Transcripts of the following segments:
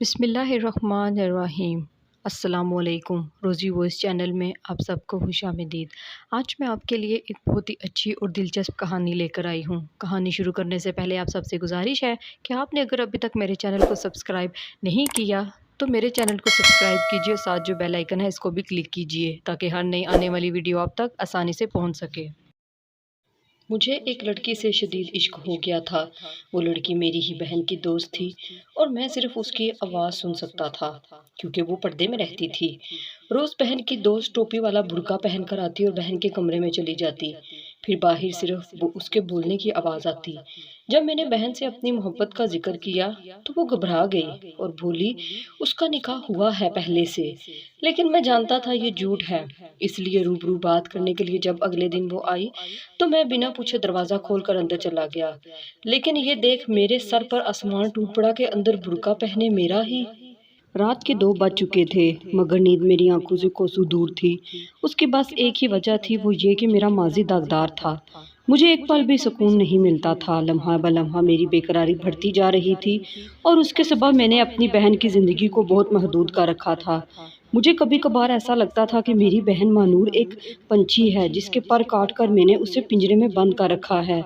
بسم اللہ الرحمن الرحیم۔ السلام علیکم۔ روزی وائس چینل میں آپ سب کو خوش آمدید۔ آج میں آپ کے لیے ایک بہت ہی اچھی اور دلچسپ کہانی لے کر آئی ہوں۔ کہانی شروع کرنے سے پہلے آپ سب سے گزارش ہے کہ آپ نے اگر ابھی تک میرے چینل کو سبسکرائب نہیں کیا تو میرے چینل کو سبسکرائب کیجیے، ساتھ جو بیل آئیکن ہے اس کو بھی کلک کیجیے تاکہ ہر نئی آنے والی ویڈیو آپ تک آسانی سے پہنچ سکے۔ مجھے ایک لڑکی سے شدید عشق ہو گیا تھا۔ وہ لڑکی میری ہی بہن کی دوست تھی اور میں صرف اس کی آواز سن سکتا تھا کیونکہ وہ پردے میں رہتی تھی۔ روز بہن کی دوست ٹوپی والا برقع پہن کر آتی اور بہن کے کمرے میں چلی جاتی، پھر باہر صرف اس کے بولنے کی آواز آتی۔ جب میں نے بہن سے اپنی محبت کا ذکر کیا تو وہ گھبرا گئی اور بولی اس کا نکاح ہوا ہے پہلے سے، لیکن میں جانتا تھا یہ جھوٹ ہے، اس لیے روبرو بات کرنے کے لیے جب اگلے دن وہ آئی تو میں بنا پوچھے دروازہ کھول کر اندر چلا گیا، لیکن یہ دیکھ میرے سر پر آسمان ٹوٹ پڑا کہ اندر برقع پہنے میرا ہی۔ رات کے 2 بج چکے تھے مگر نیند میری آنکھوں سے کوسوں دور تھی۔ اس کی بس ایک ہی وجہ تھی، وہ یہ کہ میرا ماضی داغدار تھا۔ مجھے ایک پل بھی سکون نہیں ملتا تھا، لمحہ بلمحہ میری بے قراری بڑھتی جا رہی تھی اور اس کے سبب میں نے اپنی بہن کی زندگی کو بہت محدود کر رکھا تھا۔ مجھے کبھی کبھار ایسا لگتا تھا کہ میری بہن مانور ایک پنچھی ہے جس کے پر کاٹ کر میں نے اسے پنجرے میں بند کر رکھا ہے۔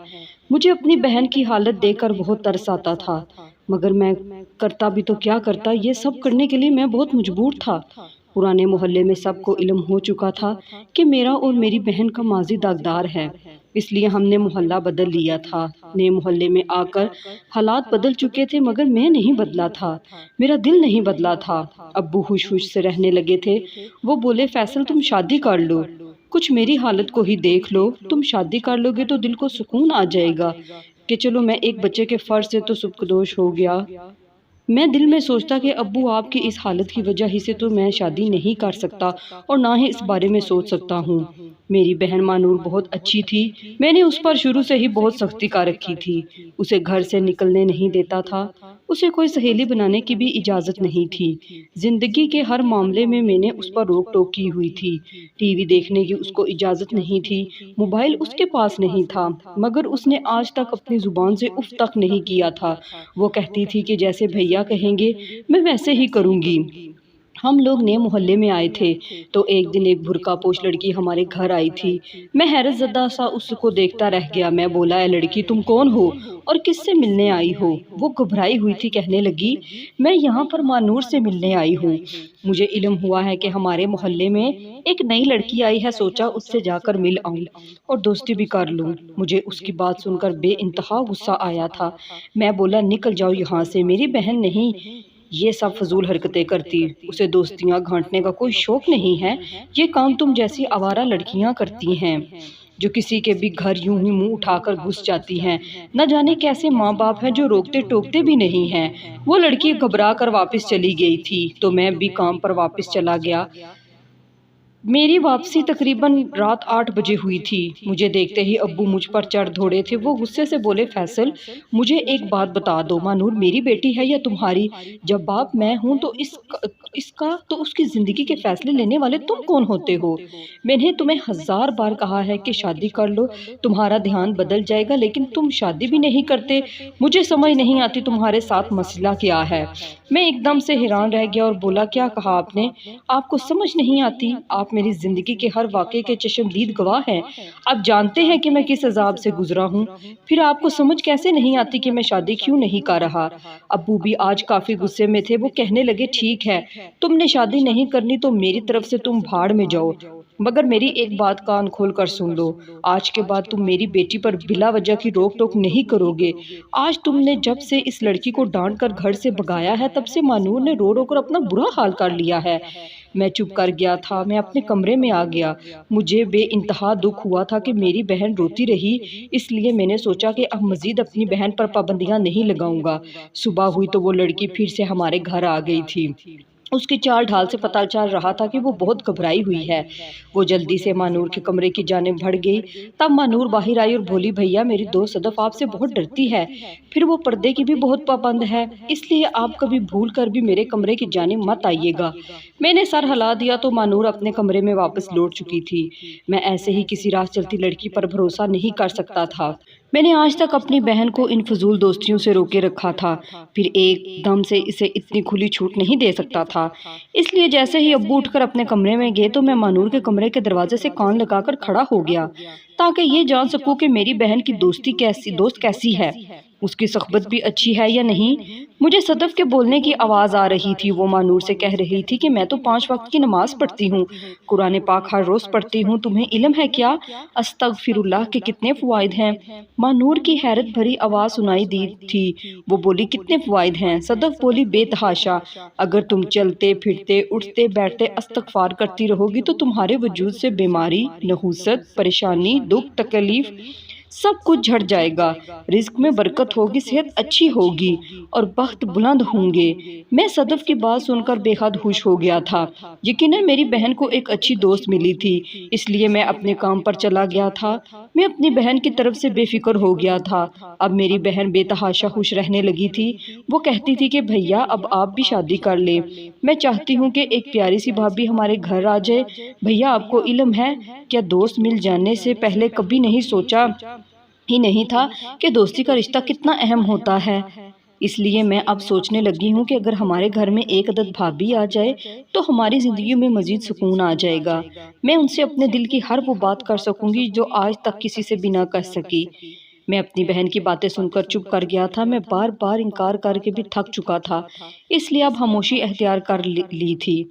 مجھے اپنی بہن کی حالت دیکھ کر بہت ترس آتا تھا مگر میں کرتا بھی تو کیا کرتا، یہ سب کرنے کے لیے میں بہت مجبور تھا۔ پرانے محلے میں سب کو علم ہو چکا تھا کہ میرا اور میری بہن کا ماضی داغدار ہے، اس لیے ہم نے محلہ بدل لیا تھا۔ نئے محلے میں آ کر حالات بدل چکے تھے مگر میں نہیں بدلا تھا، میرا دل نہیں بدلا تھا۔ ابو خوش خوش سے رہنے لگے تھے۔ وہ بولے فیصل تم شادی کر لو، کچھ میری حالت کو ہی دیکھ لو، تم شادی کر لو گے تو دل کو سکون آ جائے گا کہ چلو میں ایک بچے کے فرض سے تو سبکدوش ہو گیا۔ میں دل میں سوچتا کہ ابو آپ کی اس حالت کی وجہ ہی سے تو میں شادی نہیں کر سکتا اور نہ ہی اس بارے میں سوچ سکتا ہوں۔ میری بہن مانور بہت اچھی تھی، میں نے اس پر شروع سے ہی بہت سختی کر رکھی تھی، اسے گھر سے نکلنے نہیں دیتا تھا، اسے کوئی سہیلی بنانے کی بھی اجازت نہیں تھی۔ زندگی کے ہر معاملے میں نے اس پر روک ٹوک کی ہوئی تھی۔ ٹی وی دیکھنے کی اس کو اجازت نہیں تھی، موبائل اس کے پاس نہیں تھا مگر اس نے آج تک اپنی زبان سے اف تک نہیں کیا تھا۔ وہ کہتی تھی کہ جیسے بھیا کہیں گے میں ویسے ہی کروں گی۔ ہم لوگ نئے محلے میں آئے تھے تو ایک دن ایک برقع پوش لڑکی ہمارے گھر آئی تھی۔ میں حیرت زدہ سا اس کو دیکھتا رہ گیا۔ میں بولا اے لڑکی تم کون ہو اور کس سے ملنے آئی ہو؟ وہ گھبرائی ہوئی تھی، کہنے لگی میں یہاں پر مانور سے ملنے آئی ہوں۔ مجھے علم ہوا ہے کہ ہمارے محلے میں ایک نئی لڑکی آئی ہے، سوچا اس سے جا کر مل آؤں اور دوستی بھی کر لوں۔ مجھے اس کی بات سن کر بے انتہا غصہ آیا تھا۔ میں بولا نکل جاؤ یہاں سے، میری بہن نہیں یہ سب فضول حرکتیں کرتی، اسے دوستیاں گھانٹنے کا کوئی شوق نہیں ہے، یہ کام تم جیسی آوارہ لڑکیاں کرتی ہیں جو کسی کے بھی گھر یوں ہی منہ اٹھا کر گھس جاتی ہیں۔ نہ جانے کیسے ماں باپ ہیں جو روکتے ٹوکتے بھی نہیں ہیں۔ وہ لڑکی گھبرا کر واپس چلی گئی تھی تو میں بھی کام پر واپس چلا گیا۔ میری واپسی تقریباً رات 8 بجے ہوئی تھی۔ مجھے دیکھتے ہی ابو مجھ پر چڑھ دھوڑے تھے۔ وہ غصے سے بولے فیصل مجھے ایک بات بتا دو، مانور میری بیٹی ہے یا تمہاری؟ جب باپ میں ہوں تو اس کی زندگی کے فیصلے لینے والے تم کون ہوتے ہو؟ میں نے تمہیں 1000 بار کہا ہے کہ شادی کر لو، تمہارا دھیان بدل جائے گا، لیکن تم شادی بھی نہیں کرتے۔ مجھے سمجھ نہیں آتی تمہارے ساتھ مسئلہ کیا ہے؟ میں ایک دم سے حیران رہ گیا اور بولا کیا کہا آپ نے؟ آپ کو سمجھ نہیں آتی؟ آپ میری زندگی کے ہر واقعے کے چشمدید گواہ ہیں، آپ جانتے ہیں کہ میں کس عذاب سے گزرا ہوں، پھر آپ کو سمجھ کیسے نہیں آتی کہ میں شادی کیوں نہیں کر رہا؟ ابو بھی آج کافی غصے میں تھے۔ وہ کہنے لگے ٹھیک ہے تم نے شادی نہیں کرنی تو میری طرف سے تم بھاڑ میں جاؤ، مگر میری ایک بات کان کھول کر سن لو، آج کے بعد تم میری بیٹی پر بلا وجہ کی روک ٹوک نہیں کرو گے۔ آج تم نے جب سے اس لڑکی کو ڈانٹ کر گھر سے بھگایا ہے تب سے مانور نے رو رو کر اپنا برا حال کر لیا ہے۔ میں چپ کر گیا تھا، میں اپنے کمرے میں آ گیا۔ مجھے بے انتہا دکھ ہوا تھا کہ میری بہن روتی رہی، اس لیے میں نے سوچا کہ اب مزید اپنی بہن پر پابندیاں نہیں لگاؤں گا۔ صبح ہوئی تو وہ لڑکی پھر سے ہمارے گھر آ گئی تھی۔ اس کی چال ڈھال سے پتہ چل رہا تھا کہ وہ بہت گھبرائی ہوئی ہے۔ وہ جلدی سے مانور کے کمرے کی جانب بڑھ گئی۔ تب مانور باہر آئی اور بولی بھیا میری دوست صدف آپ سے بہت ڈرتی ہے، پھر وہ پردے کی بھی بہت پابند ہے، اس لیے آپ کبھی بھول کر بھی میرے کمرے کی جانب مت آئیے گا۔ میں نے سر ہلا دیا تو مانور اپنے کمرے میں واپس لوٹ چکی تھی۔ میں ایسے ہی کسی راہ چلتی لڑکی پر بھروسہ نہیں کر سکتا تھا۔ میں نے آج تک اپنی بہن کو ان فضول دوستیوں سے روکے رکھا تھا، پھر ایک دم سے اسے اتنی کھلی چھوٹ نہیں دے سکتا تھا۔ اس لیے جیسے ہی ابو اٹھ کر اپنے کمرے میں گئے تو میں مانور کے کمرے کے دروازے سے کان لگا کر کھڑا ہو گیا تاکہ یہ جان سکوں کہ میری بہن کی دوست کیسی ہے، اس کی صحبت بھی اچھی ہے یا نہیں۔ مجھے صدف کے بولنے کی آواز آ رہی تھی، وہ مانور سے کہہ رہی تھی کہ میں تو 5 وقت کی نماز پڑھتی ہوں، قرآن پاک ہر روز پڑھتی ہوں، تمہیں علم ہے کیا؟ استغفر اللہ کے کتنے فوائد ہیں؟ مانور کی حیرت بھری آواز سنائی دی تھی، وہ بولی کتنے فوائد ہیں؟ صدف بولی بے تحاشا، اگر تم چلتے پھرتے اٹھتے بیٹھتے استغفار کرتی رہو گی تو تمہارے وجود سے بیماری، نحوست، پریشانی، دکھ، تکلیف سب کچھ جھڑ جائے گا، رزق میں برکت ہوگی، صحت اچھی ہوگی اور بخت بلند ہوں گے۔ میں صدف کی بات سن کر بے حد خوش ہو گیا تھا، یقیناً میری بہن کو ایک اچھی دوست ملی تھی، اس لیے میں اپنے کام پر چلا گیا تھا۔ میں اپنی بہن کی طرف سے بے فکر ہو گیا تھا، اب میری بہن بے تحاشا خوش رہنے لگی تھی۔ وہ کہتی تھی کہ بھیا اب آپ بھی شادی کر لیں، میں چاہتی ہوں کہ ایک پیاری سی بھابھی ہمارے گھر آ جائے۔ بھیا آپ کو علم ہے کیا دوست مل جانے سے پہلے کبھی نہیں سوچا ہی نہیں تھا کہ دوستی کا رشتہ کتنا اہم ہوتا ہے، اس لیے میں اب سوچنے لگی ہوں کہ اگر ہمارے گھر میں ایک عدد بھابھی آ جائے تو ہماری زندگی میں مزید سکون آ جائے گا، میں ان سے اپنے دل کی ہر وہ بات کر سکوں گی جو آج تک کسی سے بھی نہ کر سکی۔ میں اپنی بہن کی باتیں سن کر چپ کر گیا تھا، میں بار بار انکار کر کے بھی تھک چکا تھا، اس لیے اب خاموشی اختیار کر لی تھی۔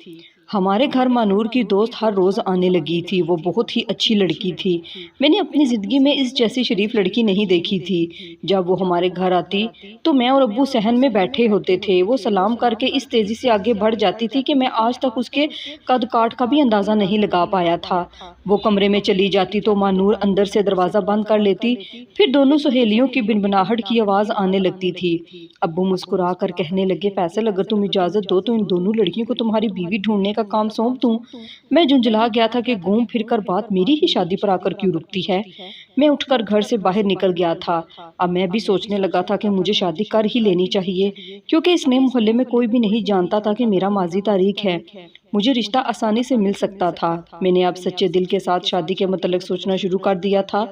ہمارے گھر مانور کی دوست ہر روز آنے لگی تھی، وہ بہت ہی اچھی لڑکی تھی، میں نے اپنی زندگی میں اس جیسی شریف لڑکی نہیں دیکھی تھی۔ جب وہ ہمارے گھر آتی تو میں اور ابو صحن میں بیٹھے ہوتے تھے، وہ سلام کر کے اس تیزی سے آگے بڑھ جاتی تھی کہ میں آج تک اس کے قد کاٹ کا بھی اندازہ نہیں لگا پایا تھا۔ وہ کمرے میں چلی جاتی تو مانور اندر سے دروازہ بند کر لیتی، پھر دونوں سہیلیوں کی بنبناہٹ کی آواز آنے لگتی تھی۔ ابو مسکرا کر کہنے لگے فیصل اگر تم اجازت دو تو ان دونوں لڑکیوں کو تمہاری بیوی ڈھونڈنے کا کام سونپ دوں۔ میں جھنجھلا گیا تھا کہ گھوم پھر کر بات میری ہی شادی پر آ کر کیوں رکتی ہے۔ میں اٹھ کر گھر سے باہر نکل گیا تھا، اب میں بھی سوچنے لگا تھا کہ مجھے شادی کر ہی لینی چاہیے، کیونکہ اس نئے محلے میں کوئی بھی نہیں جانتا تھا کہ میرا ماضی تاریک ہے، مجھے رشتہ آسانی سے مل سکتا تھا۔ میں نے اب سچے دل کے ساتھ شادی کے متعلق سوچنا شروع کر دیا تھا۔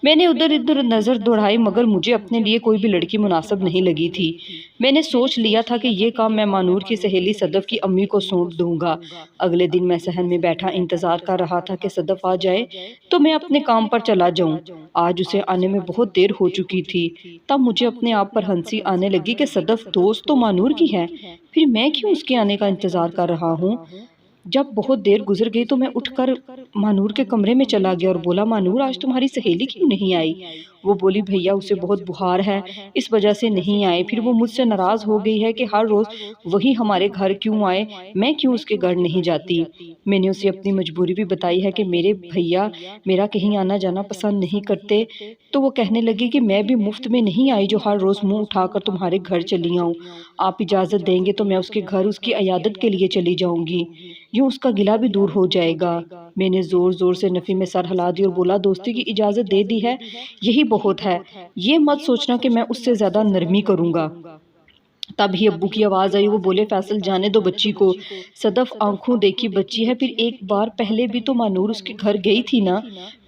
میں نے ادھر ادھر نظر دوڑائی مگر مجھے اپنے لیے کوئی بھی لڑکی مناسب نہیں لگی تھی۔ میں نے سوچ لیا تھا کہ یہ کام میں مانور کی سہیلی صدف کی امی کو سونپ دوں گا۔ اگلے دن میں صحن میں بیٹھا انتظار کر رہا تھا کہ صدف آ جائے تو میں اپنے کام پر چلا جاؤں۔ آج اسے آنے میں بہت دیر ہو چکی تھی، تب مجھے اپنے آپ پر ہنسی آنے لگی کہ صدف دوست تو مانور کی ہے، پھر میں کیوں اس کے آنے کا انتظار کر رہا ہوں۔ جب بہت دیر گزر گئی تو میں اٹھ کر مانور کے کمرے میں چلا گیا اور بولا مانور آج تمہاری سہیلی کیوں نہیں آئی؟ وہ بولی بھیا اسے بہت بخار ہے اس وجہ سے نہیں آئی، پھر وہ مجھ سے ناراض ہو گئی ہے کہ ہر روز وہی ہمارے گھر کیوں آئے، میں کیوں اس کے گھر نہیں جاتی۔ میں نے اسے اپنی مجبوری بھی بتائی ہے کہ میرے بھیا میرا کہیں آنا جانا پسند نہیں کرتے، تو وہ کہنے لگی کہ میں بھی مفت میں نہیں آئی جو ہر روز منہ اٹھا کر تمہارے گھر چلی آؤں، آپ اجازت دیں گے تو میں اس کے گھر اس کی عیادت کے لیے چلی جاؤں گی، یوں اس کا گلہ بھی دور ہو جائے گا۔ میں نے زور زور سے نفی میں سر ہلا دی اور بولا دوستی کی اجازت دے دی ہے یہی بہت ہے، یہ مت سوچنا کہ میں اس سے زیادہ نرمی کروں گا۔ تب ہی ابو کی آواز آئی، وہ بولے فیصل جانے دو بچی کو، صدف آنکھوں دیکھی بچی ہے، پھر ایک بار پہلے بھی تو مانور اس کے گھر گئی تھی نا۔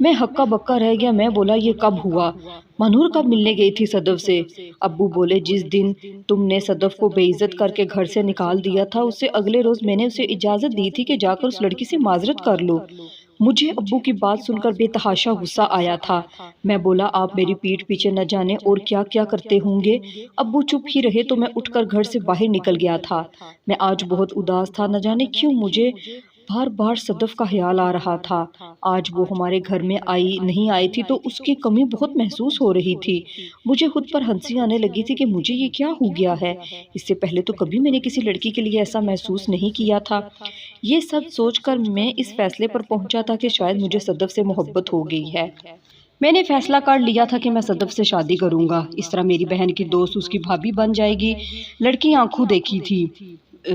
میں ہکا بکا رہ گیا، میں بولا یہ کب ہوا؟ مانور کب ملنے گئی تھی صدف سے؟ ابو بولے جس دن تم نے صدف کو بے عزت کر کے گھر سے نکال دیا تھا اس سے اگلے روز میں نے اسے اجازت دی تھی کہ جا کر اس لڑکی سے معذرت کر لو۔ مجھے ابو کی بات سن کر بے تحاشا غصہ آیا تھا، میں بولا آپ میری پیٹھ پیچھے نہ جانے اور کیا کیا کرتے ہوں گے۔ ابو چپ ہی رہے تو میں اٹھ کر گھر سے باہر نکل گیا تھا۔ میں آج بہت اداس تھا، نہ جانے کیوں مجھے بار بار صدف کا خیال آ رہا تھا۔ آج وہ ہمارے گھر میں نہیں آئی تھی تو اس کی کمی بہت محسوس ہو رہی تھی۔ مجھے خود پر ہنسی آنے لگی تھی کہ مجھے یہ کیا ہو گیا ہے، اس سے پہلے تو کبھی میں نے کسی لڑکی کے لیے ایسا محسوس نہیں کیا تھا۔ یہ سب سوچ کر میں اس فیصلے پر پہنچا تھا کہ شاید مجھے صدف سے محبت ہو گئی ہے۔ میں نے فیصلہ کر لیا تھا کہ میں صدف سے شادی کروں گا، اس طرح میری بہن کی دوست اس کی بھابھی بن جائے گی۔ لڑکی آنکھوں دیکھی تھی،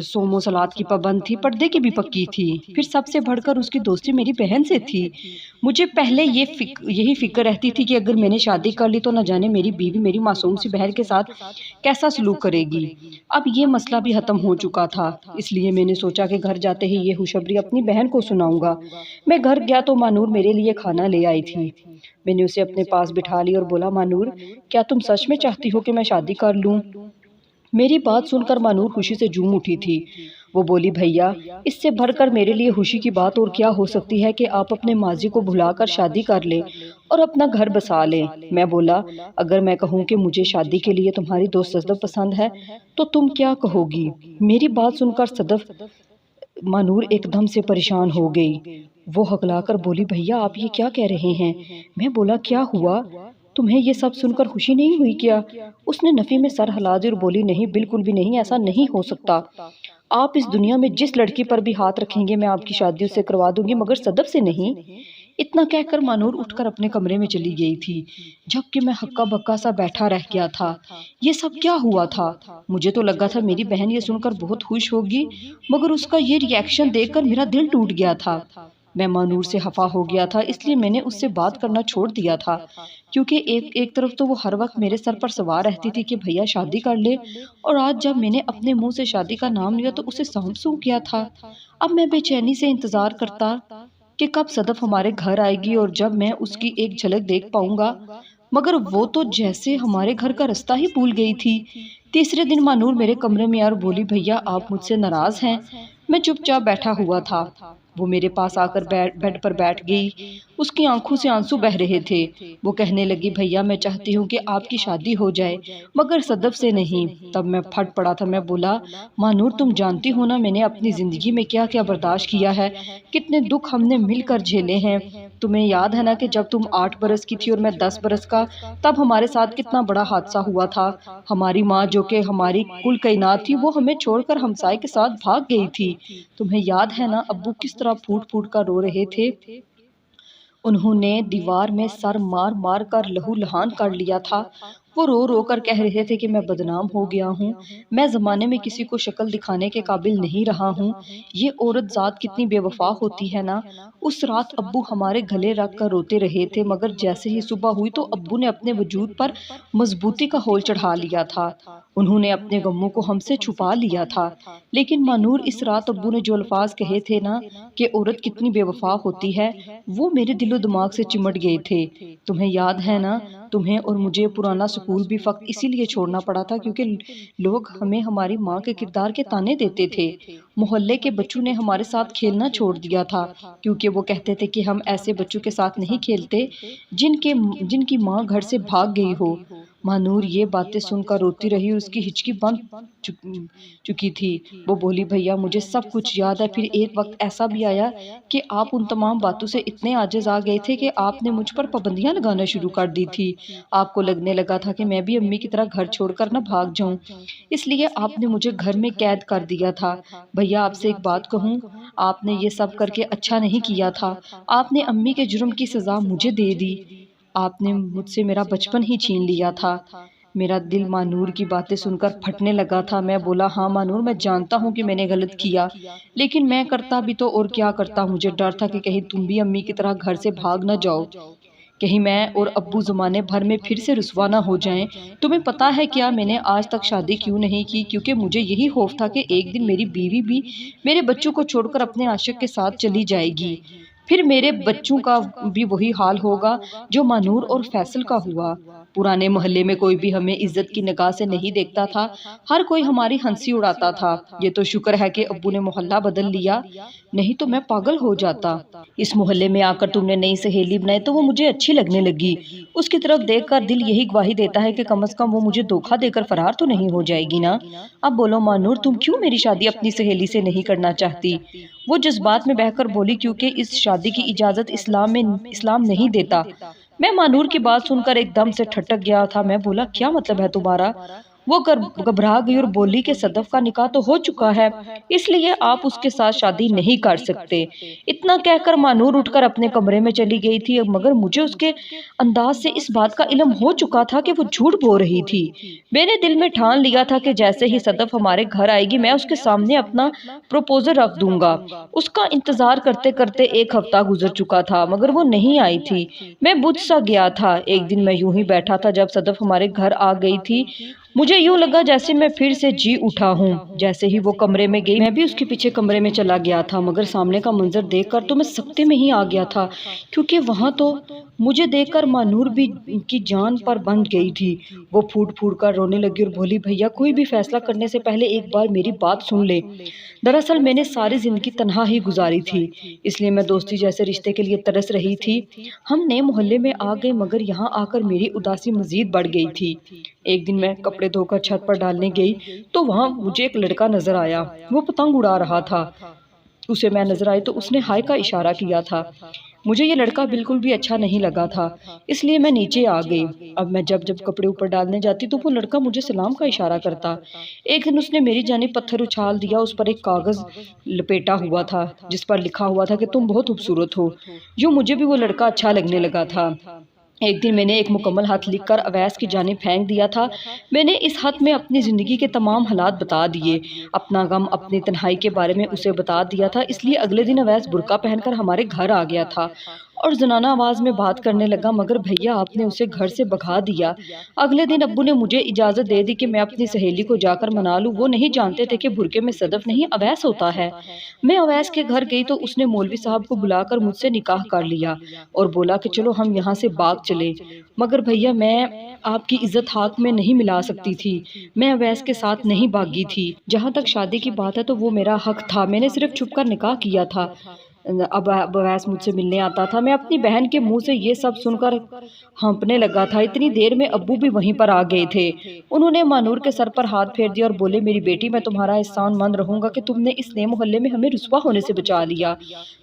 صوم و صلات کی پابند تھی، پردے کی بھی پکی تھی، پھر سب سے بڑھ کر اس کی دوستی میری بہن سے تھی۔ مجھے پہلے یہی فکر رہتی تھی کہ اگر میں نے شادی کر لی تو نہ جانے میری بیوی میری معصوم سی بہن کے ساتھ کیسا سلوک کرے گی۔ اب یہ مسئلہ بھی ختم ہو چکا تھا، اس لیے میں نے سوچا کہ گھر جاتے ہی یہ خوشخبری اپنی بہن کو سناؤں گا۔ میں گھر گیا تو مانور میرے لیے کھانا لے آئی تھی۔ میں نے اسے اپنے پاس بٹھا لی اور بولا، مانور کیا تم سچ میں چاہتی ہو کہ میں شادی کر لوں؟ میری بات سن کر مانور خوشی سے جھوم اٹھی تھی۔ وہ بولی، بھیا اس سے بڑھ کر میرے لیے خوشی کی بات اور کیا ہو سکتی ہے کہ آپ اپنے ماضی کو بھلا کر شادی کر لیں اور اپنا گھر بسا لیں۔ میں بولا، اگر میں کہوں کہ مجھے شادی کے لیے تمہاری دوست صدف پسند ہے تو تم کیا کہو گی؟ میری بات سن کر مانور ایک دم سے پریشان ہو گئی۔ وہ ہکلا کر بولی، بھیا آپ یہ کیا کہہ رہے ہیں؟ میں بولا، کیا ہوا؟ تمہیں یہ سب سن کر خوشی نہیں ہوئی کیا؟ اس نے نفی میں سر ہلا دی اور بولی، نہیں بالکل بھی نہیں، ایسا نہیں ہو سکتا۔ آپ اس دنیا میں جس لڑکی پر بھی ہاتھ رکھیں گے میں آپ کی شادی اس سے کروا دوں گی، مگر صدف سے نہیں۔ اتنا کہہ کر مانور اٹھ کر اپنے کمرے میں چلی گئی تھی، جبکہ میں ہکا بکا سا بیٹھا رہ گیا تھا۔ یہ سب کیا ہوا تھا؟ مجھے تو لگا تھا میری بہن یہ سن کر بہت خوش ہوگی، مگر اس کا یہ ری ایکشن دیکھ کر میرا دل ٹوٹ گیا تھا۔ میں مانور سے خفا ہو گیا تھا، اس لیے میں نے اس سے بات کرنا چھوڑ دیا تھا، کیونکہ ایک طرف تو وہ ہر وقت میرے سر پر سوار رہتی تھی کہ بھیا شادی کر لے، اور آج جب میں نے اپنے منہ سے شادی کا نام لیا تو اسے سانپ سونپ گیا تھا۔ اب میں بے چینی سے انتظار کرتا کہ کب صدف ہمارے گھر آئے گی اور جب میں اس کی ایک جھلک دیکھ پاؤں گا، مگر وہ تو جیسے ہمارے گھر کا رستہ ہی بھول گئی تھی۔ تیسرے دن مانور میرے کمرے میں آر بولی، بھیا آپ مجھ سے ناراض ہیں؟ میں چپ چاپ بیٹھا ہوا تھا۔ وہ میرے پاس آ کر بیڈ پر بیٹھ گئی، اس کی آنکھوں سے آنسو بہ رہے تھے۔ وہ کہنے لگی، بھیا میں چاہتی ہوں کہ آپ کی شادی ہو جائے، مگر صدف سے نہیں۔ تب میں پھٹ پڑا تھا۔ میں بولا، مانور تم جانتی ہو نا میں نے اپنی زندگی میں کیا کیا برداشت کیا ہے، کتنے دکھ ہم نے مل کر جھیلے ہیں۔ تمہیں یاد ہے نا کہ جب تم 8 برس کی تھی اور میں 10 برس کا، تب ہمارے ساتھ کتنا بڑا حادثہ ہوا تھا۔ ہماری ماں جو کہ ہماری کل کائنات تھی، وہ ہمیں چھوڑ کر ہمسائے کے ساتھ بھاگ گئی تھی۔ تمہیں یاد ہے نا ابو کس طرح پھوٹ پھوٹ کر رو رہے تھے؟ انہوں نے دیوار میں سر مار مار کر لہو لہان کر لیا تھا۔ وہ رو رو کر کہہ رہے تھے کہ میں بدنام ہو گیا ہوں، میں زمانے میں کسی کو شکل دکھانے کے قابل نہیں رہا ہوں۔ یہ عورت ذات کتنی بے وفا ہوتی ہے نا۔ اس رات ابو ہمارے گلے رکھ کر روتے رہے تھے، مگر جیسے ہی صبح ہوئی تو ابو نے اپنے وجود پر مضبوطی کا ہول چڑھا لیا تھا۔ انہوں نے اپنے غموں کو ہم سے چھپا لیا تھا۔ لیکن مانور اس رات ابو نے جو الفاظ کہے تھے نا کہ عورت کتنی بے وفا ہوتی ہے، وہ میرے دل و دماغ سے چمٹ گئے تھے۔ تمہیں یاد ہے نا تمہیں اور مجھے پرانا سکول بھی فقط اسی لیے چھوڑنا پڑا تھا کیونکہ لوگ ہمیں ہماری ماں کے کردار کے تانے دیتے تھے۔ محلے کے بچوں نے ہمارے ساتھ کھیلنا چھوڑ دیا تھا کیونکہ وہ کہتے تھے کہ ہم ایسے بچوں کے ساتھ نہیں کھیلتے جن کی ماں گھر سے بھاگ گئی ہو۔ مانور یہ باتیں سن کر روتی رہی اور اس کی ہچکی بند چکی تھی۔ وہ بولی، بھیا مجھے سب کچھ یاد ہے، پھر ایک وقت ایسا بھی آیا کہ آپ ان تمام باتوں سے اتنے عاجز آ گئے تھے کہ آپ نے مجھ پر پابندیاں لگانا شروع کر دی تھی۔ آپ کو لگنے لگا تھا کہ میں بھی امی کی طرح گھر چھوڑ کر نہ بھاگ جاؤں، اس لیے آپ نے مجھے گھر میں قید کر دیا تھا۔ بھیا آپ سے ایک بات کہوں، آپ نے یہ سب کر کے اچھا نہیں کیا تھا۔ آپ نے امی کے جرم کی سزا مجھے دے دی۔ آپ نے مجھ سے میرا بچپن ہی چھین لیا تھا۔ میرا دل مانور کی باتیں سن کر پھٹنے لگا تھا۔ میں بولا، ہاں مانور میں جانتا ہوں کہ میں نے غلط کیا، لیکن میں کرتا بھی تو اور کیا کرتا۔ مجھے ڈر تھا کہ کہیں تم بھی امی کی طرح گھر سے بھاگ نہ جاؤ، کہیں میں اور ابو زمانے بھر میں پھر سے رسوا نہ ہو جائیں۔ تمہیں پتا ہے کیا میں نے آج تک شادی کیوں نہیں کی؟ کیونکہ مجھے یہی خوف تھا کہ ایک دن میری بیوی بھی میرے بچوں کو چھوڑ کر اپنے عاشق کے ساتھ چلی جائے گی، پھر میرے بچوں کا بھی وہی حال ہوگا جو مانور اور فیصل کا ہوا۔ پرانے محلے میں کوئی بھی ہمیں عزت کی نگاہ سے نہیں دیکھتا تھا، ہر کوئی ہماری ہنسی اڑاتا تھا۔ یہ تو شکر ہے کہ ابو نے محلہ بدل لیا، نہیں تو میں پاگل ہو جاتا۔ اس محلے میں آ کر تم نے نئی سہیلی بنائی تو وہ مجھے اچھی لگنے لگی۔ اس کی طرف دیکھ کر دل یہی گواہی دیتا ہے کہ کم از کم وہ مجھے دھوکہ دے کر فرار تو نہیں ہو جائے گی نا۔ اب بولو مانور، تم کیوں میری شادی اپنی سہیلی سے نہیں کرنا چاہتی؟ وہ جذبات میں بہہ کر بولی، کیونکہ اس شادی کی اجازت اسلام نہیں دیتا۔ میں مانور کی بات سن کر ایک دم سے ٹھٹک گیا تھا۔ میں بولا، کیا مطلب ہے تمہارا؟ وہ گھبرا گئی اور بولی کہ صدف کا نکاح تو ہو چکا ہے، اس لیے آپ اس کے ساتھ شادی نہیں کر سکتے۔ اتنا کہہ کر مانور اٹھ کر اپنے کمرے میں چلی گئی تھی، مگر مجھے اس کے انداز سے اس بات کا علم ہو چکا تھا کہ وہ جھوٹ بول رہی تھی۔ میں نے دل میں ٹھان لیا تھا کہ جیسے ہی صدف ہمارے گھر آئے گی میں اس کے سامنے اپنا پروپوزل رکھ دوں گا۔ اس کا انتظار کرتے کرتے ایک ہفتہ گزر چکا تھا مگر وہ نہیں آئی تھی۔ میں بجھ سا گیا تھا۔ ایک دن میں یوں ہی بیٹھا تھا جب صدف ہمارے گھر آ گئی تھی۔ مجھے یوں لگا جیسے میں پھر سے جی اٹھا ہوں۔ جیسے ہی وہ کمرے میں گئی میں بھی اس کے پیچھے کمرے میں چلا گیا تھا، مگر سامنے کا منظر دیکھ کر تو میں سکتے میں ہی آ گیا تھا، کیونکہ وہاں تو مجھے دیکھ کر مانور بھی کی جان پر بندھ گئی تھی۔ وہ پھوٹ پھوٹ کر رونے لگی اور بولی، بھیا کوئی بھی فیصلہ کرنے سے پہلے ایک بار میری بات سن لے۔ دراصل میں نے ساری زندگی تنہا ہی گزاری تھی، اس لیے میں دوستی جیسے رشتے کے لیے ترس رہی تھی۔ ہم نئے محلے میں آ گئے مگر یہاں آ کر میری اداسی مزید بڑھ گئی تھی۔ ایک دن میں کپڑے دھو کر چھت پر ڈالنے گئی تو وہاں مجھے ایک لڑکا نظر آیا۔ وہ پتنگ اڑا رہا تھا۔ اسے میں نظر آئی تو اس نے ہائے کا اشارہ کیا تھا۔ مجھے یہ لڑکا بالکل بھی اچھا نہیں لگا تھا، اس لیے میں نیچے آ گئی۔ اب میں جب کپڑے اوپر ڈالنے جاتی تو وہ لڑکا مجھے سلام کا اشارہ کرتا۔ ایک دن اس نے میری جانب پتھر اچھال دیا۔ اس پر ایک کاغذ لپیٹا ہوا تھا جس پر لکھا ہوا تھا کہ تم بہت خوبصورت ہو۔ یوں مجھے بھی وہ لڑکا اچھا لگنے لگا تھا۔ ایک دن میں نے ایک مکمل خط لکھ کر اویس کی جانب پھینک دیا تھا۔ میں نے اس خط میں اپنی زندگی کے تمام حالات بتا دیے، اپنا غم، اپنی تنہائی کے بارے میں اسے بتا دیا تھا۔ اس لیے اگلے دن اویس برقع پہن کر ہمارے گھر آ گیا تھا اور زنانہ آواز میں بات کرنے لگا، مگر بھیا آپ نے اسے گھر سے بھگا دیا۔ اگلے دن ابو نے مجھے اجازت دے دی کہ میں اپنی سہیلی کو جا کر منا لوں۔ وہ نہیں جانتے تھے کہ برقعے میں صدف نہیں اویس ہوتا ہے۔ میں اویس کے گھر گئی تو اس نے مولوی صاحب کو بلا کر مجھ سے نکاح کر لیا اور بولا کہ چلو ہم یہاں سے بھاگ چلے، مگر بھیا میں آپ کی عزت ہاتھ میں نہیں ملا سکتی تھی۔ میں اویس کے ساتھ نہیں بھاگی تھی۔ جہاں تک شادی کی بات ہے تو وہ میرا حق تھا، میں نے صرف چھپ کر نکاح کیا تھا۔ اب اویس مجھ سے ملنے آتا تھا۔ میں اپنی بہن کے منہ سے یہ سب سن کر ہانپنے لگا تھا۔ اتنی دیر میں ابو بھی وہیں پر آ گئے تھے۔ انہوں نے مانور کے سر پر ہاتھ پھیر دیا اور بولے، میری بیٹی میں تمہارا احسان مند رہوں گا کہ تم نے اس نئے محلے میں ہمیں رسوا ہونے سے بچا لیا۔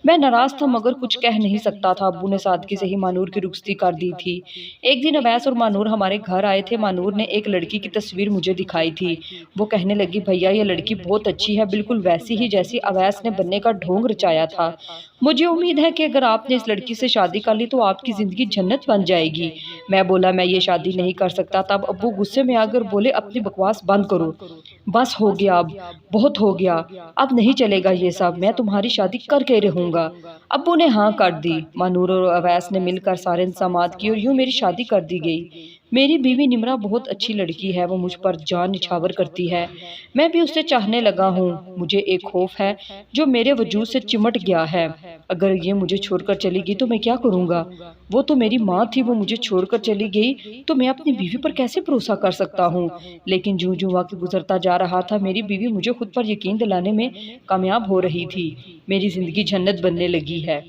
میں ناراض تھا مگر کچھ کہہ نہیں سکتا تھا۔ ابو نے سادگی سے ہی مانور کی رخصتی کر دی تھی۔ ایک دن اویس اور مانور ہمارے گھر آئے تھے۔ مانور نے ایک لڑکی کی تصویر مجھے دکھائی تھی۔ وہ کہنے لگی، بھیا یہ لڑکی بہت اچھی ہے، بالکل ویسی ہی جیسی اویس نے بننے کا ڈھونگ رچایا تھا۔ مجھے امید ہے کہ اگر آپ نے اس لڑکی سے شادی کر لی تو آپ کی زندگی جنت بن جائے گی۔ میں بولا، میں یہ شادی نہیں کر سکتا۔ تب ابو غصے میں آ کر بولے، اپنی بکواس بند کرو، بس ہو گیا، اب بہت ہو گیا، اب نہیں چلے گا یہ سب، میں تمہاری شادی کر کے رہوں گا۔ ابو نے ہاں کر دی۔ مانور اور اویس نے مل کر سارے انتظامات کیے اور یوں میری شادی کر دی گئی۔ میری بیوی نمرہ بہت اچھی لڑکی ہے، وہ مجھ پر جان نچھاور کرتی ہے، میں بھی اسے چاہنے لگا ہوں۔ مجھے ایک خوف ہے جو میرے وجود سے چمٹ گیا ہے، اگر یہ مجھے چھوڑ کر چلی گئی تو میں کیا کروں گا؟ وہ تو میری ماں تھی، وہ مجھے چھوڑ کر چلی گئی تو میں اپنی بیوی پر کیسے بھروسہ کر سکتا ہوں؟ لیکن جوں جوں وقت گزرتا جا رہا تھا میری بیوی مجھے خود پر یقین دلانے میں کامیاب ہو رہی تھی۔ میری زندگی جنت بننے لگی ہے۔